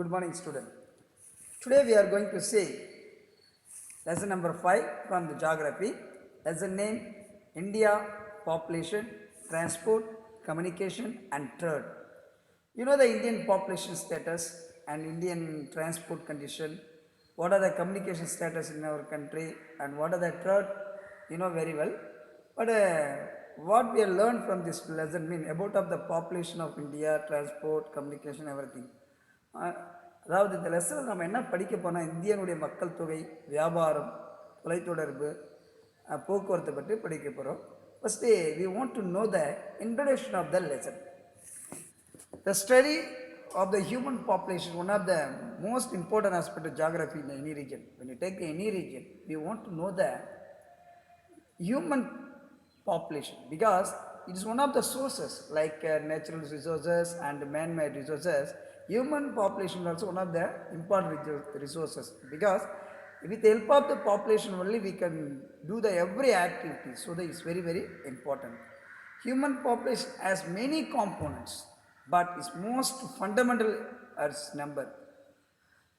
Good morning, student. Today we are going to see lesson number 5 from the geography. Lesson name India, population, transport, communication and trade. You know the Indian population status and Indian transport condition. What are the communication status in our country and what are the trade? You know very well. But what we have learned from this lesson mean about of the population of India, transport, communication, everything. அதாவது இந்த லெசனில் நம்ம என்ன படிக்க போனால் இந்தியனுடைய மக்கள் தொகை, வியாபாரம், தொலைத்தொடர்பு, போக்குவரத்தை பற்றி படிக்க போகிறோம். First we want to know the introduction of the lesson. The study of the human population, one of the most important aspect of geography in any region. When you take any region, we want to know the human population because it is one of the sources like natural resources and man-made resources. Human population is also one of the important resources because with the help of the population only we can do the every activity. So that is very important. Human population has many components but its most fundamental as number.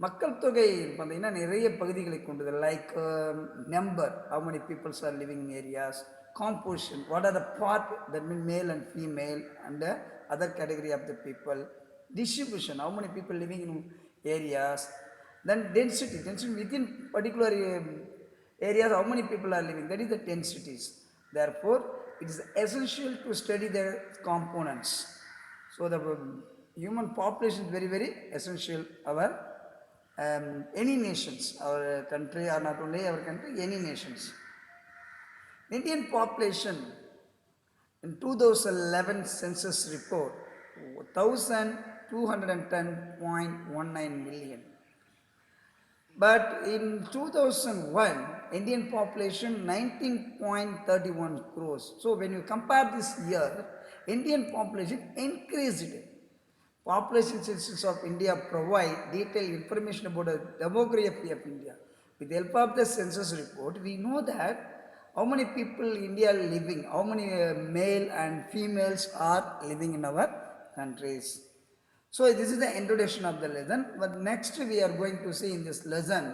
மக்கள் தொகை பார்த்தீங்கன்னா நிறைய பகுதிகளை கொண்டது like number, how many peoples are living in areas, composition, what are the part that mean male and female and other category of the people, distribution, how many people living in areas, then density within particular areas, how many people are living, that is the densities. Therefore, it is essential to study their components. So the human population is very essential. Our any nations, our country or not only our country, any nations. Indian population in 2011 census report 1210.19 million. But in 2001, Indian population 19.31 crores. So when you compare this year, Indian population increased. Population census of India provide detailed information about the demography of India. With the help of the census report, we know that how many people in India are living, how many male and females are living in our countries. So this is the introduction of the lesson. But next we are going to see in this lesson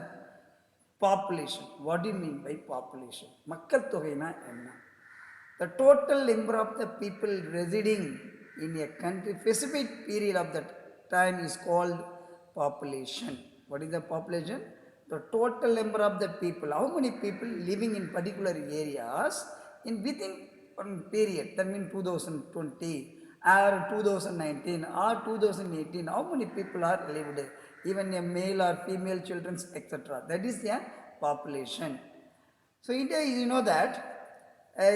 population. What do you mean by population? மக்கள் தொகைனா என்ன? The total number of the people residing in a country specific period of that time is called population. What is the population? The total number of the people, how many people living in particular areas in within one period, that means 2020 or 2019 or 2018, how many people are lived, even a male or female children, etc. That is the population. So India is, you know that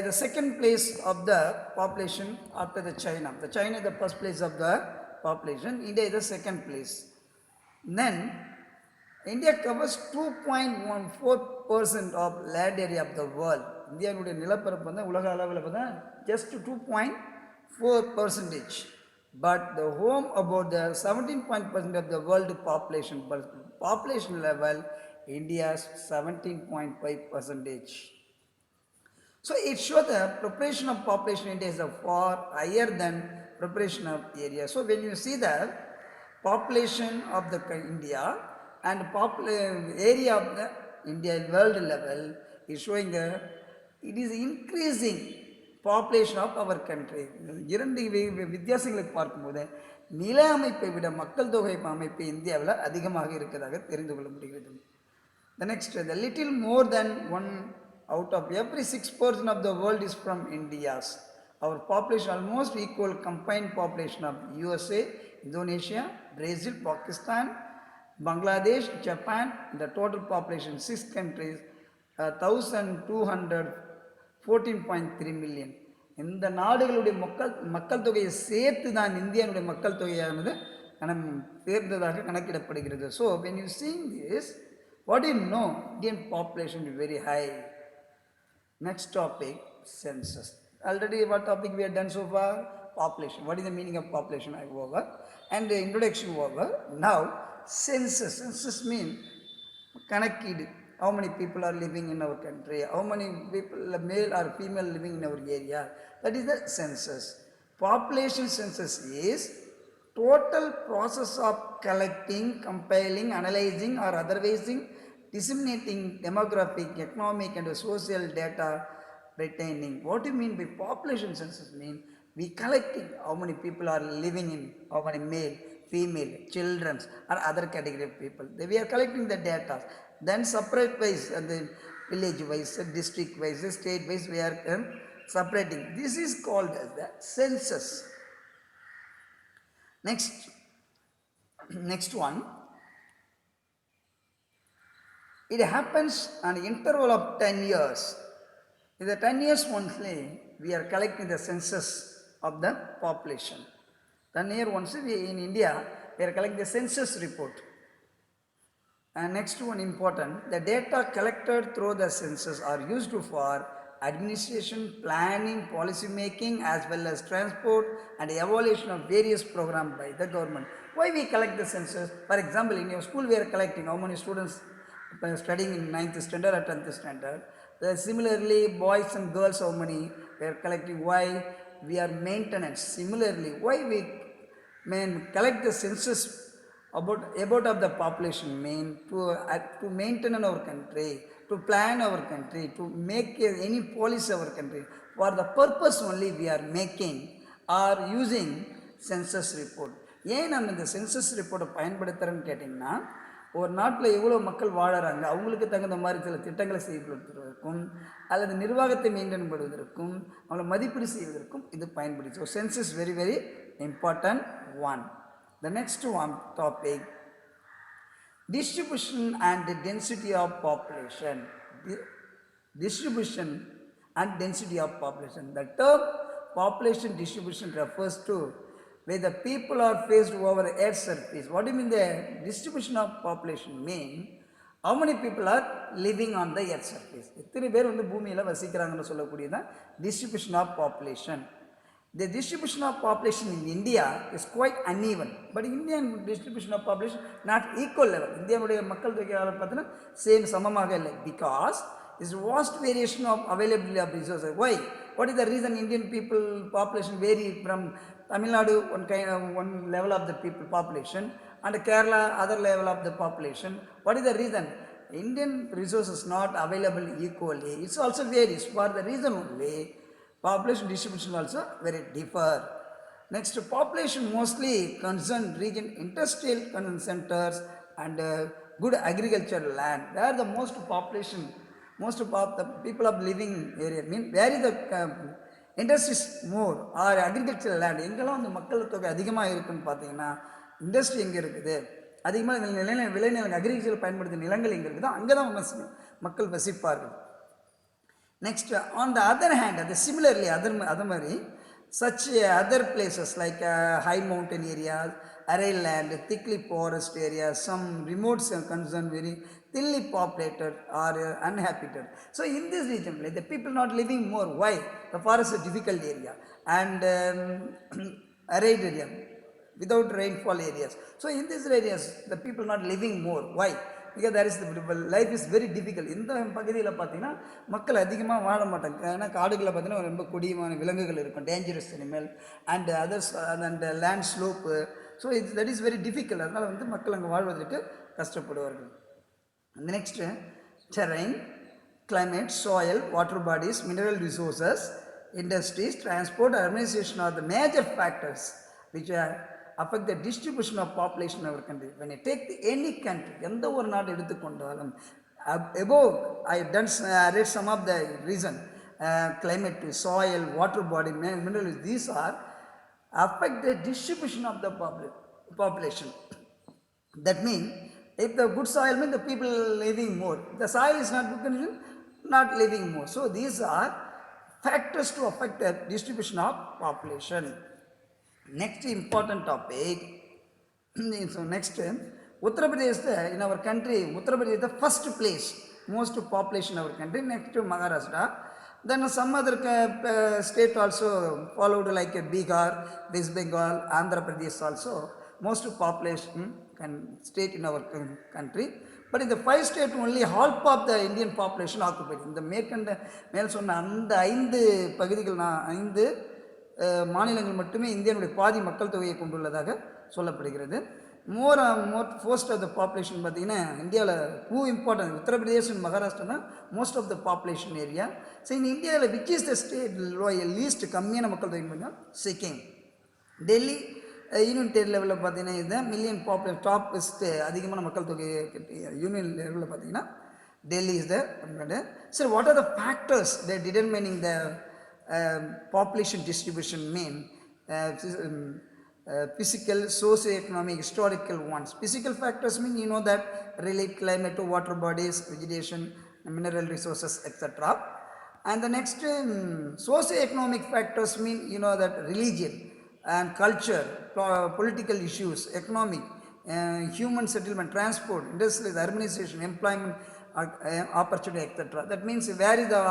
the second place of the population after the China. The China is the first place of the population. India is the second place. Then India covers 2.14% of land area of the world. இந்தியாவுடைய நிலப்பரப்பு வந்து உலக அளவில் பார்த்தா just 2.4%. But the home about the 17% of the world population. But population level, India's 17.5%. So it shows the proportion of population in India is far higher than proportion of area. So when you see the population of the India and area of the India world level is showing it is increasing population of our country. இரண்டு வித்தியாசங்களை பார்க்கும்போது நில அமைப்பை விட மக்கள் தொகை அமைப்பு இந்தியாவில் அதிகமாக இருக்கிறதாக தெரிந்து கொள்ள முடிகிறது. The next, the little more than 1 out of every 6 person of the world is from India. Our population almost equal combined population of USA, Indonesia, Brazil, Pakistan, Bangladesh, Japan. The total population 6 countries 1214.3 million. இந்த நாடுகளுடைய மக்கள் தொகையை சேர்த்து தான் இந்தியாவுடைய மக்கள் தொகையானது சேர்ந்ததாக கணக்கிடப்படுகிறது. So when you see this, what do you know? Indian population is very high. Next topic, census. Already what topic we have done so far? Population. What is the meaning of population? I go over. And the introduction over. Now, census. Census means கணக்கீடு. How many people are living in our country? How many people, male or female, living in our area? That is the census. Population census is total process of collecting, compiling, analyzing or otherwise disseminating demographic, economic and social data retaining. What do you mean by population census? Mean we collecting how many people are living in, how many male, female, children or other category of people. We are collecting the data. Then separate wise, the village wise, district wise, state wise, we are separating. This is called as the census. Next one, it happens on an interval of 10 years. In the 10 years only, we are collecting the census of the population. 10 years once, in India, we are collecting the census report. And next one important, the data collected through the census are used for administration, planning, policy making as well as transport and evaluation of various programs by the government. Why we collect the census? For example, in your school we are collecting how many students studying in 9th standard or 10th standard. Similarly, boys and girls how many we are collecting. Why? We are maintenance. Similarly, why we collect the census about of the population mean to maintain our country, to plan our country, to make any policy our country. For the purpose only we are making or using census report. ஏன் நம்ம இந்த census ரிப்போர்ட்டை பயன்படுத்துகிறோன்னு கேட்டிங்கன்னா, ஒரு நாட்டில் எவ்வளோ மக்கள் வாழறாங்க, அவங்களுக்கு தகுந்த மாதிரி சில திட்டங்களை செயல்படுத்துவதற்கும் அல்லது நிர்வாகத்தை மெயின்டைன் பண்ணுவதற்கும் அவங்களை மதிப்பீடு செய்வதற்கும் இது பயன்படுது. So census very very important one. The next one topic, distribution and density of population. Distribution and density of population. The term population distribution refers to where the people are placed over the earth's surface. What do you mean the distribution of population mean? How many people are living on the earth's surface? எத்தனை பேர் வந்து பூமியில் வசிக்கிறாங்கன்னு சொல்லக்கூடியதான் distribution of population. The distribution of population in India is quite uneven, but Indian distribution of population not equal level. இந்தியாவுடைய மக்கள் தொகை பார்த்தீங்கன்னா same சமமாக இல்லை, because is vast variation of availability of resources. Why? What is the reason Indian people population vary from Tamil Nadu one level of the people population and Kerala other level of the population? What is the reason? Indian resources not available equally. It's also varies. For the reason only population distribution also very differ. Next, population mostly concern region industrial centers and good agricultural land. Where the most population, most of the people of living area mean where is the industries more or agricultural land. எங்கெல்லாம் அந்த மக்கள் தொகை அதிகமாக இருக்குன்னு பார்த்தீங்கன்னா, industry எங்கே இருக்குது, அதிகமாக விளைநிலங்கள் அக்ரிகல்ச்சர் பயன்படுத்தும் நிலங்கள் எங்கே இருக்குதோ அங்கே தான் மக்கள் வசிப்பார்கள். Next, on the other hand, similarly, other such other places like high mountain areas, arid land, thickly forest areas, some remote concern very thinly populated or uninhabited. So in this region, like the people not living more. Why? The forest is a difficult area and arid area without rainfall areas. So in these areas, the people not living more. Why? Because there is the life is very difficult. இந்த பகுதியில் பார்த்தீங்கன்னா மக்கள் அதிகமாக வாழ மாட்டாங்க. ஏன்னா காடுகளில் பார்த்தீங்கன்னா ரொம்ப கொடியமான விலங்குகள் இருக்கும், dangerous animal and others and land slope. So that is very difficult. அதனால் வந்து மக்கள் அங்கே வாழ்வதற்கு கஷ்டப்படுவார்கள். Next, terrain, climate, soil, water bodies, mineral resources, industries, transport, urbanization are the major factors which affect the distribution of population in our country. When you take any country, எந்த ஒரு நாடு எடுத்துக்கொண்டாலும் above I read some of the reason, climate, soil, water body, minerals, these are affect the distribution of the population. That means if the good soil means the people living more, the soil is not good condition, not living more. So these are factors to affect the distribution of population. Next important topic. So next, Uttar Pradesh in our country, Uttar Pradesh is the first place, most population in our country. Next to Maharashtra. Then some other state also followed like Bihar, West Bengal, Andhra Pradesh also. Most population state in our country. But in the 5 states only half of the Indian population occupied. In the மேல் சொன்ன அந்த 5 பகுதிகள் 5 மாநிலங்கள் மட்டுமே இந்தியாவுடைய பாதி மக்கள் தொகையை கொண்டுள்ளதாக சொல்லப்படுகிறது. மோர் ஃபோஸ்ட் ஆஃப் த பாப்புலேஷன் பார்த்தீங்கன்னா இந்தியாவில் two important Uttar Pradesh and Maharashtra தான் most of the population area. So இந்த இந்தியாவில் which is the state least கம்மியான மக்கள் தொகை பார்த்தீங்கன்னா சிக்கிம். டெல்லி யூனியன் டெரி லெவலில் பார்த்தீங்கன்னா இதுதான் மில்லியன் பாப்புலேஷன் டாப் லிஸ்ட் அதிகமான மக்கள் தொகை யூனியன் லெவலில் பார்த்தீங்கன்னா Delhi is the. So what are the factors that determining the population distribution mean? Physical, socio-economic, historical ones. Physical factors mean you know that relate climate to water bodies, vegetation, mineral resources, etc. And the next socio-economic factors mean you know that religion and culture, political issues, economic, human settlement, transport, industries, urbanization, employment, opportunity, etc. That means where is the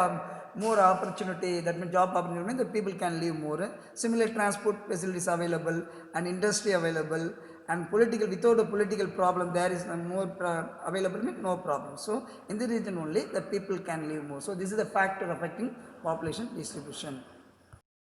more opportunity, that means job opportunity, the people can live more. Similar transport facilities available and industry available, and political, without a political problem there is more available, means no problem. So in the region only the people can live more. So this is the factor affecting population distribution.